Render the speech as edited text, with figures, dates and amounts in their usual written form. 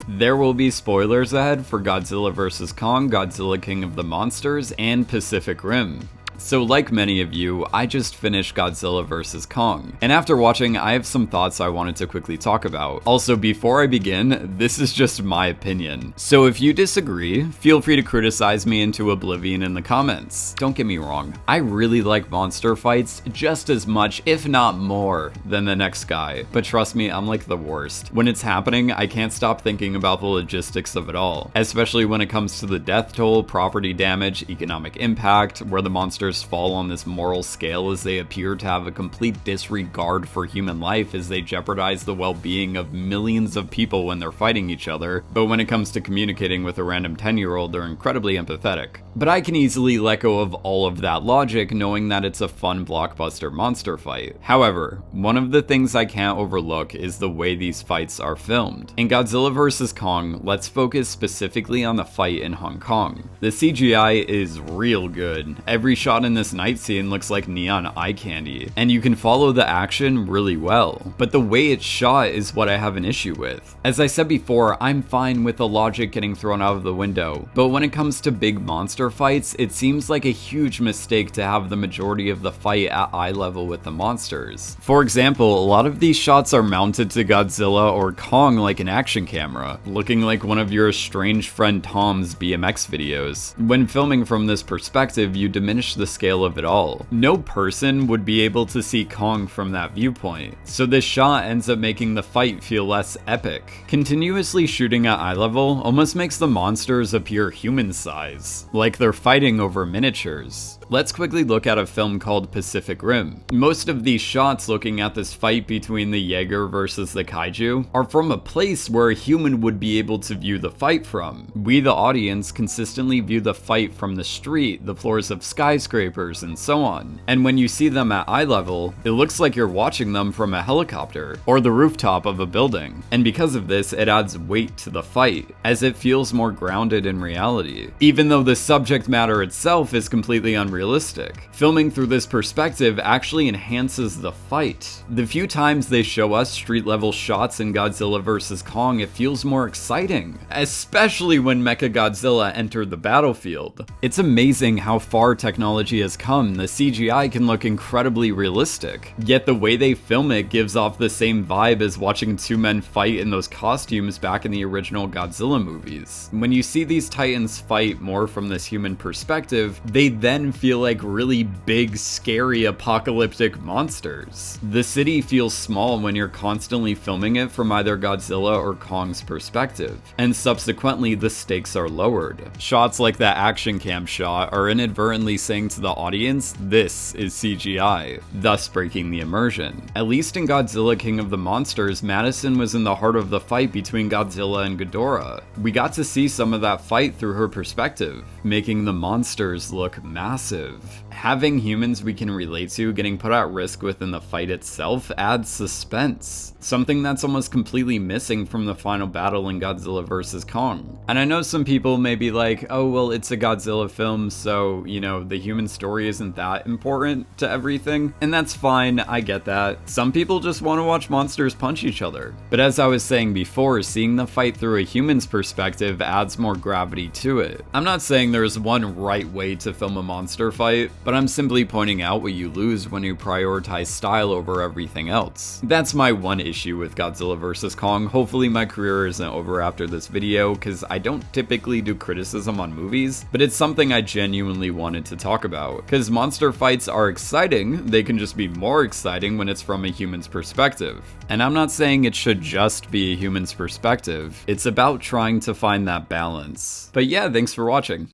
There will be spoilers ahead for Godzilla vs. Kong, Godzilla King of the Monsters, and Pacific Rim. So like many of you, I just finished Godzilla vs. Kong, and after watching, I have some thoughts I wanted to quickly talk about. Also, before I begin, this is just my opinion. So if you disagree, feel free to criticize me into oblivion in the comments. Don't get me wrong, I really like monster fights just as much, if not more, than the next guy. But trust me, I'm like the worst. When it's happening, I can't stop thinking about the logistics of it all, especially when it comes to the death toll, property damage, economic impact, where the monsters fall on this moral scale as they appear to have a complete disregard for human life as they jeopardize the well-being of millions of people when they're fighting each other, but when it comes to communicating with a random 10-year-old, they're incredibly empathetic. But I can easily let go of all of that logic knowing that it's a fun blockbuster monster fight. However, one of the things I can't overlook is the way these fights are filmed. In Godzilla vs. Kong, let's focus specifically on the fight in Hong Kong. The CGI is real good. Every shot in this night scene looks like neon eye candy, and you can follow the action really well. But the way it's shot is what I have an issue with. As I said before, I'm fine with the logic getting thrown out of the window, but when it comes to big monster fights, it seems like a huge mistake to have the majority of the fight at eye level with the monsters. For example, a lot of these shots are mounted to Godzilla or Kong like an action camera, looking like one of your estranged friend Tom's BMX videos. When filming from this perspective, you diminish the scale of it all. No person would be able to see Kong from that viewpoint, so this shot ends up making the fight feel less epic. Continuously shooting at eye level almost makes the monsters appear human size, like they're fighting over miniatures. Let's quickly look at a film called Pacific Rim. Most of these shots looking at this fight between the Jaeger versus the kaiju are from a place where a human would be able to view the fight from. We, the audience, consistently view the fight from the street, the floors of skyscrapers, and so on. And when you see them at eye level, it looks like you're watching them from a helicopter or the rooftop of a building. And because of this, it adds weight to the fight, as it feels more grounded in reality, even though the subject matter itself is completely unrealistic. Filming through this perspective actually enhances the fight. The few times they show us street-level shots in Godzilla vs. Kong, it feels more exciting, especially when Mechagodzilla entered the battlefield. It's amazing how far technology has come. The CGI can look incredibly realistic, yet the way they film it gives off the same vibe as watching two men fight in those costumes back in the original Godzilla movies. When you see these titans fight more from this human perspective, they then feel like really big, scary, apocalyptic monsters. The city feels small when you're constantly filming it from either Godzilla or Kong's perspective, and subsequently the stakes are lowered. Shots like that action cam shot are inadvertently saying to the audience, this is CGI, thus breaking the immersion. At least in Godzilla King of the Monsters, Madison was in the heart of the fight between Godzilla and Ghidorah. We got to see some of that fight through her perspective, making the monsters look massive. Having humans we can relate to getting put at risk within the fight itself adds suspense, something that's almost completely missing from the final battle in Godzilla vs. Kong. And I know some people may be like, oh well, it's a Godzilla film, so, you know, the human story isn't that important to everything, and that's fine, I get that. Some people just want to watch monsters punch each other. But as I was saying before, seeing the fight through a human's perspective adds more gravity to it. I'm not saying there's one right way to film a monster fight, but I'm simply pointing out what you lose when you prioritize style over everything else. That's my one issue with Godzilla vs. Kong. Hopefully my career isn't over after this video, because I don't typically do criticism on movies, but it's something I genuinely wanted to talk about. Because monster fights are exciting, they can just be more exciting when it's from a human's perspective. And I'm not saying it should just be a human's perspective, it's about trying to find that balance. But yeah, thanks for watching.